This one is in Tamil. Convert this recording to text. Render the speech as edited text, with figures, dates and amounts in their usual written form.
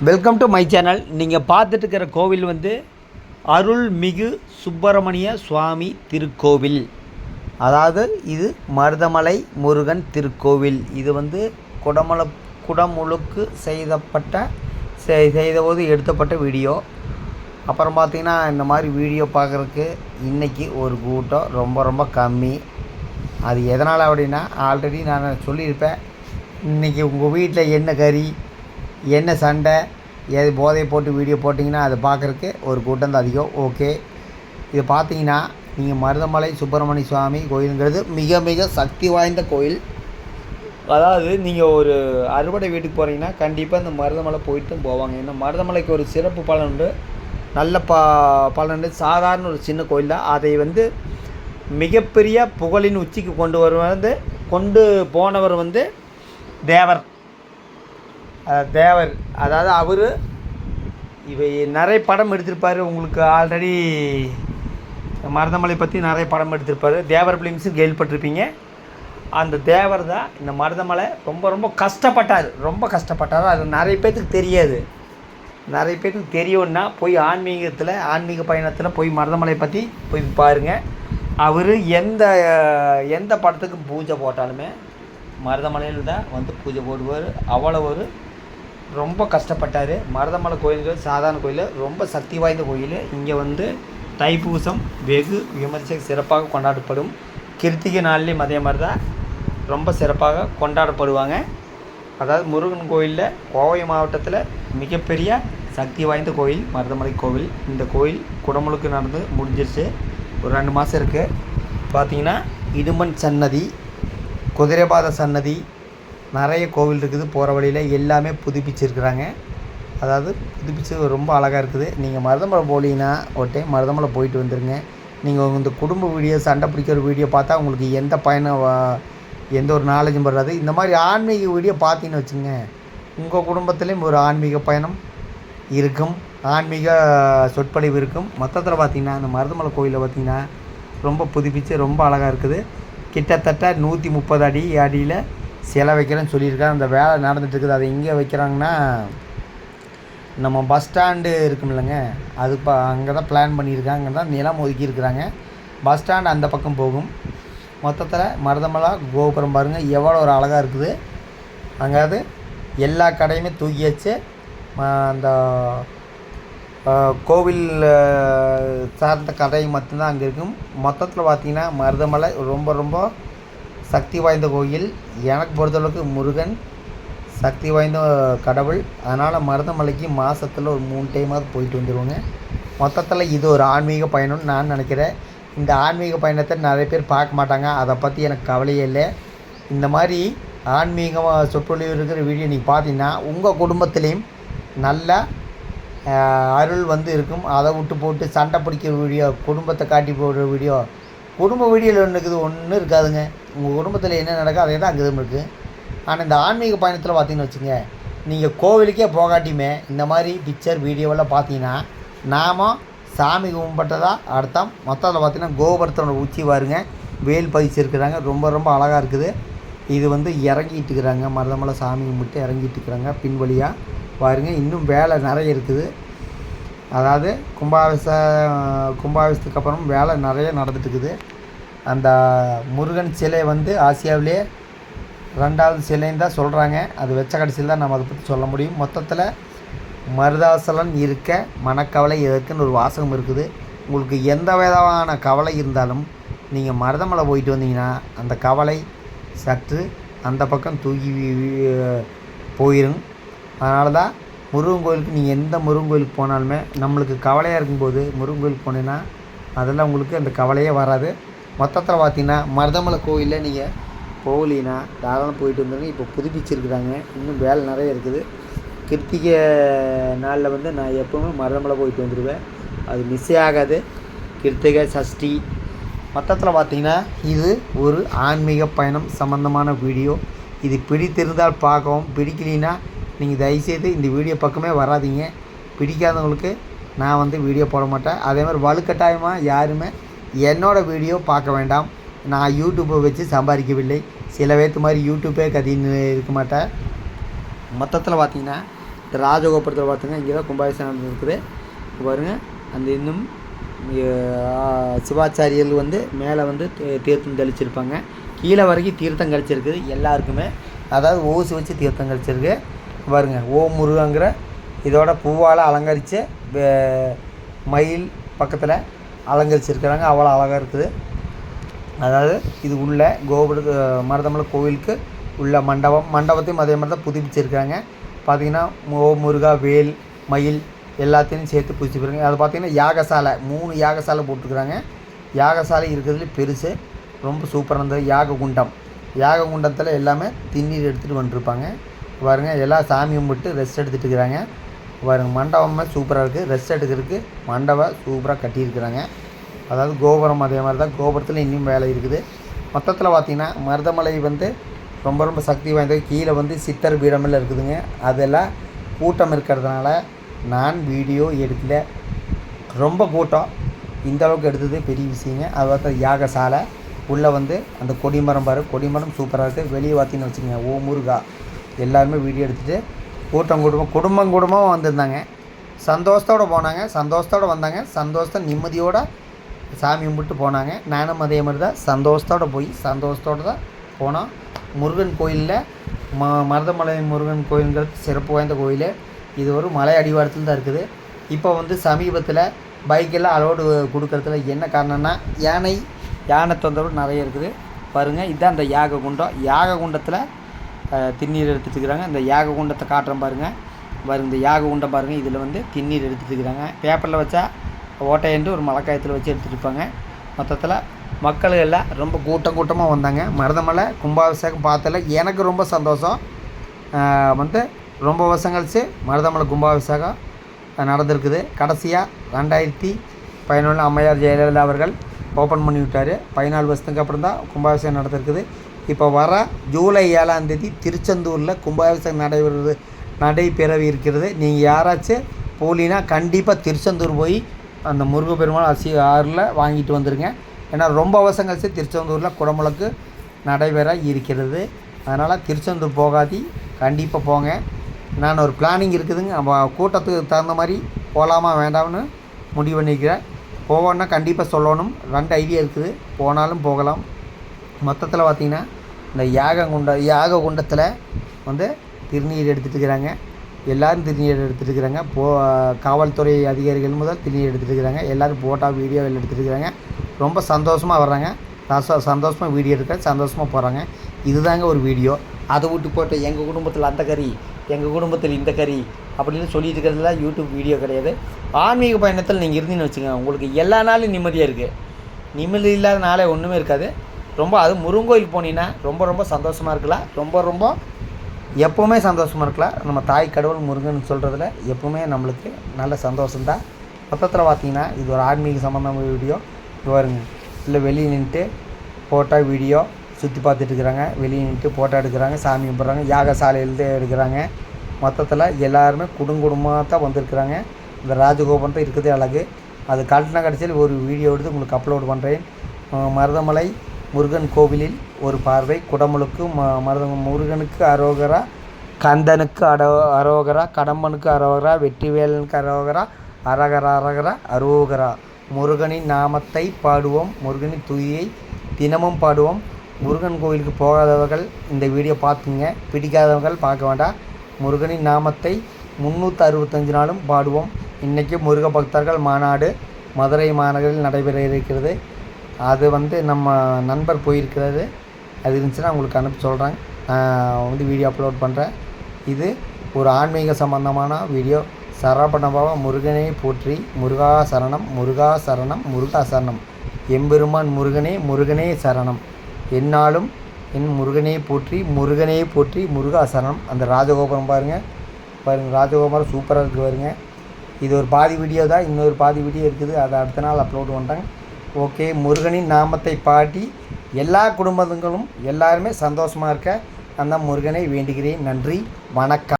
Welcome to my channel. நீங்கள் பார்த்துட்டு இருக்கிற கோவில் வந்து அருள்மிகு சுப்பிரமணிய சுவாமி திருக்கோவில். அதாவது இது மருதமலை முருகன் திருக்கோவில். இது வந்து குடமுழுக்கு செய்தபோது எடுத்தப்பட்ட வீடியோ. அப்புறம் பார்த்திங்கன்னா இந்த மாதிரி வீடியோ பார்க்குறதுக்கு இன்றைக்கி ஒரு கூட்டம் ரொம்ப கம்மி. அது எதனால் அப்படின்னா, ஆல்ரெடி நான் சொல்லியிருப்பேன். இன்றைக்கி உங்கள் வீட்டில் என்ன கறி, என்ன சண்டை, எது போதையை போட்டு வீடியோ போட்டிங்கன்னா அதை பார்க்குறக்கு ஒரு கூட்டம் தான் அதிகம். ஓகே, இது பார்த்தீங்கன்னா நீங்கள் மருதமலை சுப்பிரமணிய சுவாமி கோயிலுங்கிறது மிக சக்தி வாய்ந்த கோயில். அதாவது நீங்கள் ஒரு அறுவடை வீட்டுக்கு போகிறீங்கன்னா கண்டிப்பாக இந்த மருதமலை போயிட்டு போவாங்க. ஏன்னா மருதமலைக்கு ஒரு சிறப்பு பலன் உண்டு, நல்ல பலன் உண்டு. சாதாரண ஒரு சின்ன கோயில் தான். அதை வந்து மிகப்பெரிய புகழின் உச்சிக்கு கொண்டு போனவர் வந்து தேவர். அதாவது அவர் இவை நிறைய படம் எடுத்திருப்பார். உங்களுக்கு ஆல்ரெடி மருதமலை பற்றி நிறைய படம் எடுத்திருப்பார். தேவர் ஃபிலிம்ஸு கேள்விப்பட்டிருப்பீங்க. அந்த தேவர் தான் இந்த மருதமலை ரொம்ப கஷ்டப்பட்டார். அது நிறைய பேர்த்துக்கு தெரியாது. நிறைய பேர்த்துக்கு தெரியும்னா போய் ஆன்மீக பயணத்தில் போய் மருதமலை பற்றி போய் பாருங்கள். அவர் எந்த படத்துக்கும் பூஜை போட்டாலுமே மருதமலையில் தான் வந்து பூஜை போடுவார். அவ்வளோ ரொம்ப கஷ்டப்பட்டார். மருதமலை கோயில்கள் சாதாரண கோயில், ரொம்ப சக்தி வாய்ந்த கோயில். இங்கே வந்து தைப்பூசம் வெகு சிறப்பாக கொண்டாடப்படும். கிருத்திகை நாள்லேயும் அதே மாதிரி தான் ரொம்ப சிறப்பாக கொண்டாடப்படுவாங்க. அதாவது முருகன் கோயிலில் கோவை மாவட்டத்தில் மிகப்பெரிய சக்தி வாய்ந்த கோயில் மருதமலை கோவில். இந்த கோயில் குடமுழுக்கு நடந்து முடிஞ்சிருச்சு. ஒரு 2 மாதம் இருக்குது. பார்த்திங்கன்னா இடுமன் சன்னதி, குதிரைபாத சன்னதி, நிறைய கோவில் இருக்குது. போகிற வழியில் எல்லாமே புதுப்பிச்சிருக்கிறாங்க. அதாவது புதுப்பிச்சு ரொம்ப அழகாக இருக்குது. நீங்கள் மருதமலை போனீங்கன்னா ஒரு டைம் மருதமலை போயிட்டு வந்துடுங்க. நீங்கள் இந்த குடும்ப வீடியோ, சண்டை பிடிக்கிற வீடியோ பார்த்தா உங்களுக்கு எந்த ஒரு நாலேஜும் வராது. இந்த மாதிரி ஆன்மீக வீடியோ பார்த்தீங்கன்னு வச்சுங்க, உங்கள் குடும்பத்துலேயும் ஒரு ஆன்மீக பயணம் இருக்கும், ஆன்மீக சொற்பொழிவு இருக்கும். மொத்தத்தில் பார்த்திங்கன்னா இந்த மருதமலை கோயிலில் பார்த்திங்கன்னா ரொம்ப புதுப்பிச்சு ரொம்ப அழகாக இருக்குது. கிட்டத்தட்ட 130 அடியில் சிலை வைக்கிறேன்னு சொல்லியிருக்காங்க. அந்த வேலை நடந்துகிட்ருக்குது. அது எங்கே வைக்கிறாங்கன்னா, நம்ம பஸ் ஸ்டாண்டு இருக்கும் இல்லைங்க, அது அங்கே தான் பிளான் பண்ணியிருக்காங்க. அங்கே தான் நிலம் ஒதுக்கியிருக்கிறாங்க. பஸ் ஸ்டாண்டு அந்த பக்கம் போகும். மொத்தத்தில் மருதமலை கோபுரம் பாருங்கள் எவ்வளோ ஒரு அழகாக இருக்குது. அங்காவது எல்லா கடையுமே தூக்கி வச்சு அந்த கோவில் சார்ந்த கடை மட்டும்தான் அங்கே இருக்கும். மொத்தத்தில் பார்த்திங்கன்னா மருதமலை ரொம்ப சக்தி வாய்ந்த கோயில். எனக்கு பொறுத்தளவுக்கு முருகன் சக்தி வாய்ந்த கடவுள். அதனால் மருதமலைக்கு மாதத்தில் ஒரு 3 டைமாவது போயிட்டு வந்துடுவோங்க. மொத்தத்தில் இது ஒரு ஆன்மீக பயணம்னு நான் நினைக்கிறேன். இந்த ஆன்மீக பயணத்தை நிறைய பேர் பார்க்க மாட்டாங்க. அதை பற்றி எனக்கு கவலையே இல்லை. இந்த மாதிரி ஆன்மீகமாக சொற்பொழிவு இருக்கிற வீடியோ நீங்கள் பார்த்தீங்கன்னா உங்கள் குடும்பத்துலேயும் நல்ல அருள் வந்து இருக்கும். அதை விட்டு போட்டு சண்டை பிடிக்கிற வீடியோ, குடும்பத்தை காட்டி போடுற வீடியோ, குடும்ப வீடியோவில் ஒன்றும் இருக்காதுங்க. உங்கள் குடும்பத்தில் என்ன நடக்கும் அதே தான் அங்கே இருக்குது. ஆனால் இந்த ஆன்மீக பயணத்தில் பார்த்தீங்கன்னு வச்சுங்க, நீங்கள் கோவிலுக்கே போகாட்டியுமே இந்த மாதிரி பிக்சர் வீடியோவெல்லாம் பார்த்தீங்கன்னா நாம சாமி கும்பிட்டதாக அர்த்தம். மொத்தத்தில் பார்த்தீங்கன்னா கோபுரத்தோட உச்சி பாருங்க, வேல் பதிச்சிருக்கிறாங்க. ரொம்ப அழகாக இருக்குது. இது வந்து இறங்கிட்டு இருக்கிறாங்க. மருதமலை சாமி கும்பிட்டு இறங்கிட்டு இருக்கிறாங்க. பின் வழியாக பாருங்க, இன்னும் வேலை நிறைய இருக்குது. அதாவது கும்பாபிஷத்துக்கு அப்புறம் வேலை நிறைய நடந்துட்டுருக்குது. அந்த முருகன் சிலை வந்து ஆசியாவிலே 2வது சிலைன்னு தான் சொல்கிறாங்க. அது வெச்ச கடைசியில் தான் நம்ம அதை பற்றி சொல்ல முடியும். மொத்தத்தில் மருதாசலன் இருக்க மனக்கவலை எதற்குன்னு ஒரு வாசகம் இருக்குது. உங்களுக்கு எந்த விதமான கவலை இருந்தாலும் நீங்கள் மருதமலை போயிட்டு வந்தீங்கன்னா அந்த கவலை சற்று அந்த பக்கம் தூக்கி போயிடும். அதனால தான் முருகன் கோயிலுக்கு நீங்கள் எந்த முருகன் கோயிலுக்கு போனாலுமே நம்மளுக்கு கவலையாக இருக்கும்போது முருகன் கோயிலுக்கு போனீங்கன்னா அதெல்லாம் உங்களுக்கு அந்த கவலையே வராது. மொத்தத்தில் பார்த்தீங்கன்னா மருதமலை கோயிலில் நீங்கள் போகலின்னா தாராளம் போயிட்டு வந்துடுங்க. இப்போ புதுப்பிச்சிருக்கிறாங்க. இன்னும் வேலை நிறைய இருக்குது. கிருத்திகை நாளில் வந்து நான் எப்போவுமே மருதமலை போயிட்டு வந்துடுவேன். அது மிஸ்ஸே ஆகாது. கிருத்திகை சஷ்டி. மொத்தத்தில் பார்த்திங்கன்னா இது ஒரு ஆன்மீக பயணம் சம்மந்தமான வீடியோ. இது பிடித்திருந்தால் பார்க்கவும், பிடிக்கலின்னா நீங்கள் தயவுசெய்து இந்த வீடியோ பக்கமே வராதிங்க. பிடிக்காதவங்களுக்கு நான் வந்து வீடியோ போட மாட்டேன். அதே மாதிரி வலுக்கட்டாயமாக யாருமே என்னோடய வீடியோ பார்க்க வேண்டாம். நான் யூடியூப்பை வச்சு சம்பாதிக்கவில்லை. சில பேர்த்து மாதிரி யூடியூப்பே கதின்னு இருக்க மாட்டேன். மொத்தத்தில் பார்த்திங்கன்னா இந்த ராஜகோபுரத்தில் பார்த்துங்க இங்கே தான் கும்பாபிஷேகம் இருக்குது பாருங்கள். அந்த இன்னும் சிவாச்சாரியர்கள் வந்து மேலே வந்து தீர்த்தம் தெளிச்சிருப்பாங்க. கீழே வரைக்கும் தீர்த்தம் கழிச்சிருக்குது எல்லாருக்குமே. அதாவது ஓசு வச்சு தீர்த்தம் கழிச்சிருக்கு பாருங்கள். ஓம் முருகங்கிற இதோட பூவால் அலங்கரித்து மயில் பக்கத்தில் அலங்கரிச்சிருக்கிறாங்க. அவ்வளோ அழகாக இருக்குது. அதாவது இது உள்ள கோபுர மருதமலை கோவிலுக்கு உள்ள மண்டபத்தையும் அதே மாதிரி தான் புதுப்பிச்சிருக்காங்க. பார்த்திங்கன்னா ஓம் முருகா, வேல், மயில் எல்லாத்தையும் சேர்த்து புதுப்பிச்சிருக்காங்க. அது பார்த்திங்கன்னா யாகசாலை 3 யாகசாலை போட்டுருக்குறாங்க. யாகசாலை இருக்கிறதுல பெருசு ரொம்ப சூப்பராக இருந்தது. யாக குண்டத்தில் எல்லாமே திண்ணீர் எடுத்துகிட்டு வந்துருப்பாங்க பாருங்க. எல்லாம் சாமி கும்பிட்டு ரெஸ்ட் எடுத்துகிட்டு இருக்கிறாங்க பாருங்க. மண்டபமே சூப்பராக இருக்குது. ரெஸ்ட் எடுக்கிறதுக்கு மண்டபம் சூப்பராக கட்டியிருக்கிறாங்க. அதாவது கோபுரம் அதே மாதிரி தான். கோபுரத்தில் இன்னும் வேலை இருக்குது. மொத்தத்தில் பார்த்திங்கன்னா மருதமலை வந்து ரொம்ப ரொம்ப சக்தி வாய்ந்தது. கீழே வந்து சித்தர் பீடமெல்லாம் இருக்குதுங்க. அதெல்லாம் கூட்டம் இருக்கிறதுனால நான் வீடியோ எடுக்கல. ரொம்ப கூட்டம் இந்த அளவுக்கு எடுத்தது பெரிய விஷயங்க. அது பார்த்தா யாகசாலை உள்ளே வந்து அந்த கொடிமரம் கொடிமரம் சூப்பராக இருக்குது. வெளியே பார்த்திங்கன்னு வச்சுக்கோங்க ஓ முருகா எல்லாருமே வீடியோ எடுத்துகிட்டு குடும்பம் வந்திருந்தாங்க. சந்தோஷத்தோடு போனாங்க, சந்தோஷத்தோடு வந்தாங்க, சந்தோஷத்தை நிம்மதியோடு சாமி கும்பிட்டு போனாங்க. நானும் அதே மாதிரி தான் சந்தோஷத்தோடு போய் சந்தோஷத்தோடு தான் போனோம். முருகன் கோயிலில் மருதமலை முருகன் கோயிலுங்கிறது சிறப்பு வாய்ந்த கோயில். இது ஒரு மலை அடிவாரத்தில் தான் இருக்குது. இப்போ வந்து சமீபத்தில் பைக்கெல்லாம் அலோடு கொடுக்கறதுல என்ன காரணம்னா யானை தொந்தரவு நிறைய இருக்குது பாருங்கள். இதுதான் அந்த யாக குண்டத்தில் திண்ணீர் எடுத்துகிட்டு இருக்கிறாங்க. இந்த யாக குண்டத்தை காட்டுறேன் பாருங்கள். இந்த யாக குண்டம் பாருங்கள். இதில் வந்து திண்ணீர் எடுத்துகிட்டு இருக்கிறாங்க. பேப்பரில் வச்சா ஓட்டையன்று ஒரு மழைக்காயத்தில் வச்சு எடுத்துகிட்டு இருப்பாங்க. மொத்தத்தில் மக்கள் எல்லாம் ரொம்ப கூட்டமாக வந்தாங்க. மருதமலை கும்பாபிஷேகம் பார்த்தல எனக்கு ரொம்ப சந்தோஷம். வந்து ரொம்ப வருஷம் கழிச்சு மருதமலை கும்பாபிஷேகம் நடந்திருக்குது. கடைசியாக 2011 அம்மையார் ஜெயலலிதா அவர்கள் ஓப்பன் பண்ணி விட்டார். 14 வருஷத்துக்கு அப்புறம் தான் கும்பாபிஷேகம் நடந்திருக்குது. இப்போ வர ஜூலை 7ஆம் தேதி திருச்செந்தூரில் கும்பாபிஷேகம் நடைபெற இருக்கிறது. நீங்கள் யாராச்சும் போலினா கண்டிப்பாக திருச்செந்தூர் போய் அந்த முருகப்பெருமாள் ஆறில் வாங்கிட்டு வந்துடுங்க. ஏன்னா ரொம்ப வருஷம் கழிச்சு திருச்செந்தூரில் குடமுழுக்கு நடைபெற இருக்கிறது. அதனால் திருச்செந்தூர் போகாதி கண்டிப்பாக போங்க. நான் ஒரு பிளானிங் இருக்குதுங்க. கூட்டத்துக்கு தகுந்த மாதிரி போகலாமா வேண்டாம்னு முடிவு பண்ணிக்கிறேன். போகணுன்னா கண்டிப்பாக சொல்லணும். 2 ஐடியா இருக்குது. போனாலும் போகலாம். மொத்தத்தில் பார்த்திங்கன்னா இந்த யாக குண்டத்தில் வந்து திருநீர் எடுத்துகிட்டு இருக்கிறாங்க. எல்லோரும் திருநீர் எடுத்துகிட்டு இருக்கிறாங்க. காவல்துறை அதிகாரிகள் முதல் திருநீர் எடுத்துகிட்டு இருக்கிறாங்க. எல்லோரும் வீடியோ எடுத்துகிட்டு இருக்கிறாங்க. ரொம்ப சந்தோஷமாக வர்றாங்க. சந்தோஷமாக வீடியோ எடுக்க சந்தோஷமாக போகிறாங்க. இதுதாங்க ஒரு வீடியோ. அதை விட்டு போட்டு எங்கள் குடும்பத்தில் அந்த கறி, எங்கள் குடும்பத்தில் இந்த கறி அப்படின்னு சொல்லிட்டு இருக்கிறதுலாம் யூடியூப் வீடியோ கிடையாது. ஆன்மீக பயணத்தில் நீங்கள் இருந்தீங்கன்னு வச்சுக்கோங்க, உங்களுக்கு எல்லா நாளும் நிம்மதியாக இருக்குது. நிம்மதி இல்லாத நாளே ஒன்றுமே இருக்காது. அது முருகன் கோயிலுக்கு போனீங்கன்னா ரொம்ப சந்தோஷமாக இருக்கலாம். ரொம்ப எப்போவுமே சந்தோஷமாக இருக்கலாம். நம்ம தாய் கடவுள் முருகன் சொல்கிறதுல எப்போவுமே நம்மளுக்கு நல்ல சந்தோஷம்தான். மொத்தத்தில் பார்த்திங்கன்னா இது ஒரு ஆன்மீக சம்மந்தமான வீடியோ. வருங்க இல்லை வெளியே நின்றுட்டு ஃபோட்டோ வீடியோ சுற்றி பார்த்துட்டு இருக்கிறாங்க. வெளியே நின்றுட்டு ஃபோட்டோ எடுக்கிறாங்க, சாமி கும்பிட்றாங்க, யாகசாலையில்தான் எடுக்கிறாங்க. மொத்தத்தில் எல்லாருமே குடும்பமாக தான் வந்திருக்கிறாங்க. இந்த ராஜகோபுரம் தான் இருக்குது அழகு. அது கடைசியில் ஒரு வீடியோ எடுத்து உங்களுக்கு அப்லோட் பண்ணுறேன். மருதமலை முருகன் கோவிலில் ஒரு பார்வை. குடமுழுக்கு முருகனுக்கு அரோகரா, கந்தனுக்கு அரோகரா, கடம்பனுக்கு அரோகரா, வெற்றிவேலனுக்கு அரோகரா, அரகரா அரோகரா. முருகனின் நாமத்தை பாடுவோம், முருகனின் துதியை தினமும் பாடுவோம். முருகன் கோவிலுக்கு போகாதவர்கள் இந்த வீடியோ பார்த்துங்க. பிடிக்காதவர்கள் பார்க்க வேண்டாம். முருகனின் நாமத்தை 365 நாளும் பாடுவோம். இன்றைக்கி முருக பக்தர்கள் மாநாடு மதுரை மாநகரில் நடைபெற இருக்கிறது. அது நம்ம நண்பர் போயிருக்கிறது. அது இருந்துச்சுன்னா உங்களுக்கு அனுப்பி சொல்கிறேன். நான் வீடியோ அப்லோட் பண்ணுறேன். இது ஒரு ஆன்மீக சம்பந்தமான வீடியோ. சரபணபவ முருகனே போற்றி, முருகா சரணம், முருகா சரணம், முருகா சரணம். எம்பெருமான் முருகனே சரணம். என்னாலும் என் முருகனே போற்றி, முருகனே போற்றி, முருகா சரணம். அந்த ராஜகோபுரம் பாருங்கள், ராஜகோபுரம் சூப்பராக இருக்குது பாருங்க. இது ஒரு பாதி வீடியோ தான். இன்னொரு பாதி வீடியோ இருக்குது. அதை அடுத்த நாள் அப்லோட் பண்ணுறேன். ஓகே. முருகனின் நாமத்தை பாடி எல்லா குடும்பங்களும் எல்லாருமே சந்தோஷமாக இருக்க அந்த முருகனை வேண்டுகிறேன். நன்றி, வணக்கம்.